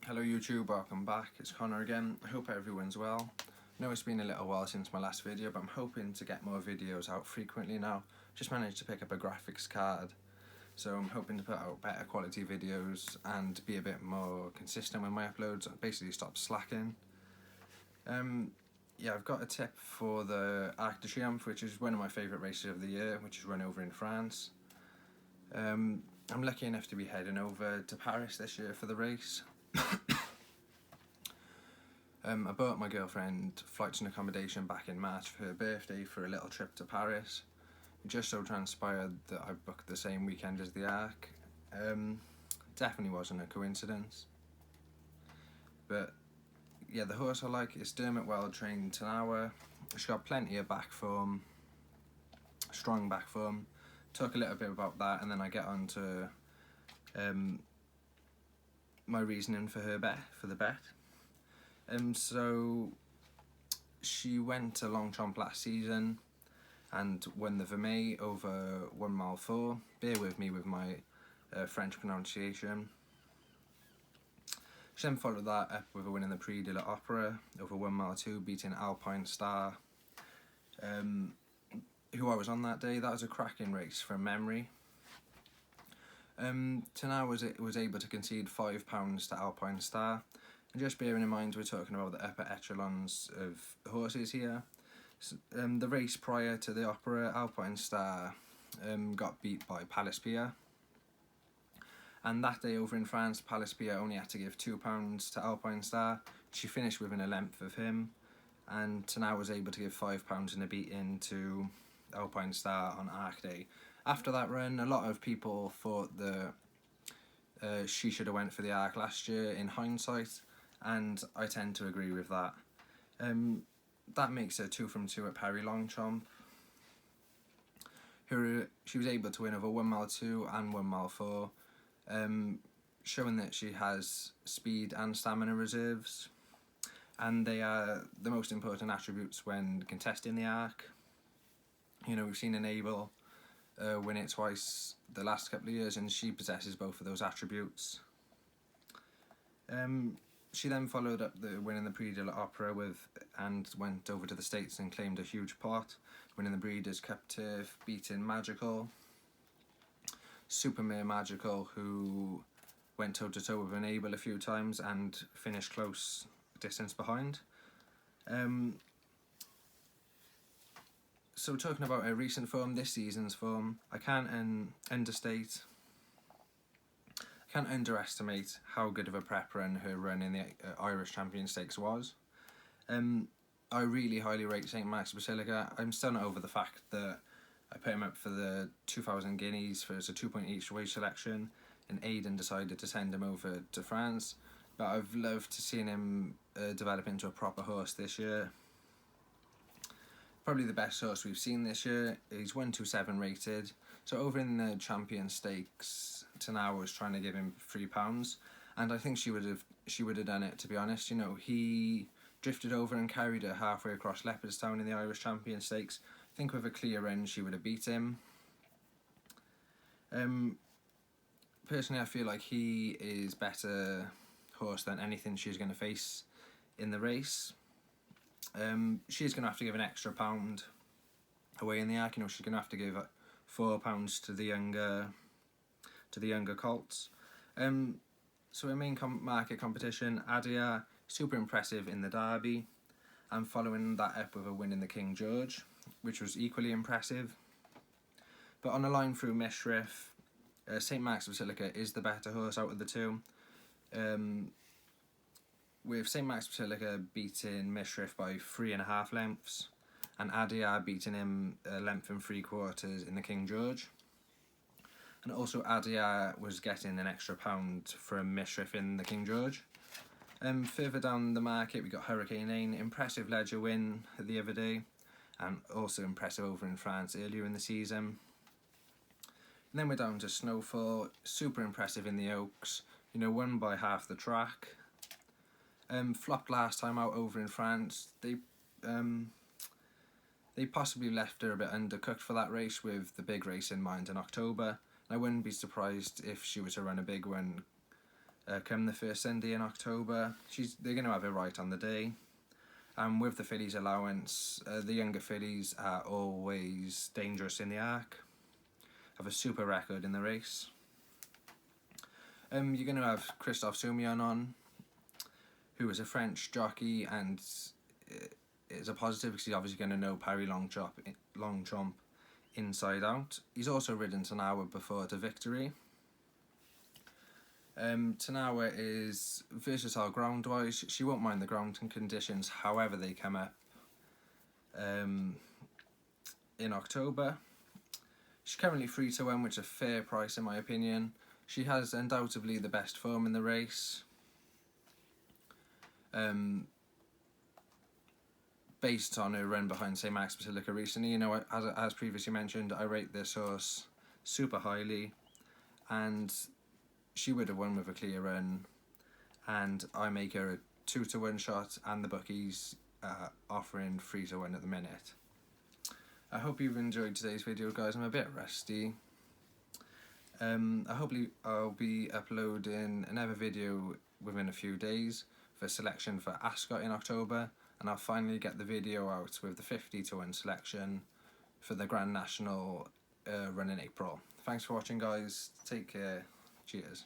Hello YouTube, welcome back. It's Connor again. I hope everyone's well. I know it's been a little while since my last video, but I'm hoping to get more videos out frequently now. Just managed to pick up a graphics card, so I'm hoping to put out better quality videos and be a bit more consistent with my uploads. Basically stop slacking. Yeah, I've got a tip for the Arc de Triomphe, which is one of my favourite races of the year, which is run over in France. I'm lucky enough to be heading over to Paris this year for the race. I bought my girlfriend flights and accommodation back in March for her birthday for a little trip to Paris. It just so transpired that I booked the same weekend as the Arc. Definitely wasn't a coincidence. But yeah, the horse I like is well-trained Tarnawa. She's got plenty of back form, strong back form. Talk a little bit about that, and then I get on to my reasoning for the bet. So she went to Longchamp last season and won the Vermeil over 1 mile 4. Bear with me with my French pronunciation. She then followed that up with a win in the Prix de l'Opera over 1 mile 2, beating Alpine Star, who I was on that day. That was a cracking race from memory. Tarnawa was able to concede £5 to Alpine Star. And just bearing in mind we're talking about the upper echelons of horses here. So, the race prior to the Opera, Alpine Star got beat by Palaspia. And that day over in France, Palaspia only had to give £2 to Alpine Star. She finished within a length of him. And Tarnawa was able to give £5 in a beating to Alpine Star on Arc Day. After that run, a lot of people thought that she should have went for the Arc last year in hindsight. And I tend to agree with that. That makes her 2 from 2 at Paris Longchamp. She was able to win over 1 mile 2 and 1 mile 4, showing that she has speed and stamina reserves, and they are the most important attributes when contesting the Arc. You know, we've seen Enable win it twice the last couple of years, and she possesses both of those attributes. She then followed up the win in the Prix de l'Opera and went over to the States and claimed a huge pot, winning the Breeders' Cup Turf, beating Magical, Supermare Magical, who went toe-to-toe with Enable a few times and finished close distance behind. So talking about her recent form, this season's form, I can't underestimate how good of a prep run her run in the Irish Champion Stakes was. I really highly rate St Mark's Basilica. I'm still not over the fact that I put him up for the 2,000 guineas for a 2-point each way selection, and Aidan decided to send him over to France. But I've loved to see him develop into a proper horse this year. Probably the best horse we've seen this year. He's 127 rated. So over in the Champion Stakes, Tarnawa was trying to give him £3, and I think she would have done it, to be honest. You know, he drifted over and carried her halfway across Leopardstown in the Irish Champion Stakes. I think with a clear run she would have beat him. Personally, I feel like he is better horse than anything she's going to face in the race. She's going to have to give an extra £1 away in the Arc. You know, she's going to have to give £4 to the younger colts. So her main market competition, Adia, super impressive in the Derby, and following that up with a win in the King George, which was equally impressive. But on a line through Mishriff, St Mark's Basilica is the better horse out of the two. With St Mark's Basilica beating Mishriff by 3.5 lengths, and Adia beating him a length and 3/4 in the King George. And also Adia was getting an extra £1 from Mishriff in the King George. Further down the market we got Hurricane Ain, impressive Ledger win the other day, and also impressive over in France earlier in the season. And then we're down to Snowfall, super impressive in the Oaks, you know, won by half the track. Flopped last time out over in France. They possibly left her a bit undercooked for that race with the big race in mind in October. I wouldn't be surprised if she were to run a big one come the first Sunday in October. They're going to have it right on the day. And with the fillies allowance, the younger fillies are always dangerous in the arc. Have a super record in the race. You're going to have Christophe Soumillon on, who is a French jockey, and is a positive because he's obviously going to know Paris Longchamp inside out. He's also ridden Tarnawa before to victory. Tarnawa is versatile ground-wise. She won't mind the ground conditions, however they come up in October. She's currently 3-1, which is a fair price in my opinion. She has undoubtedly the best form in the race. Based on her run behind St. Max Basilica recently, you know, as previously mentioned, I rate this horse super highly, and she would have won with a clear run, and I make her a 2-1 shot, and the bookies offering 3-1 at the minute. I hope you've enjoyed today's video, guys. I'm a bit rusty. I'll be uploading another video within a few days for selection for Ascot in October, and I'll finally get the video out with the 50-1 selection for the Grand National run in April. Thanks for watching, guys. Take care. Cheers.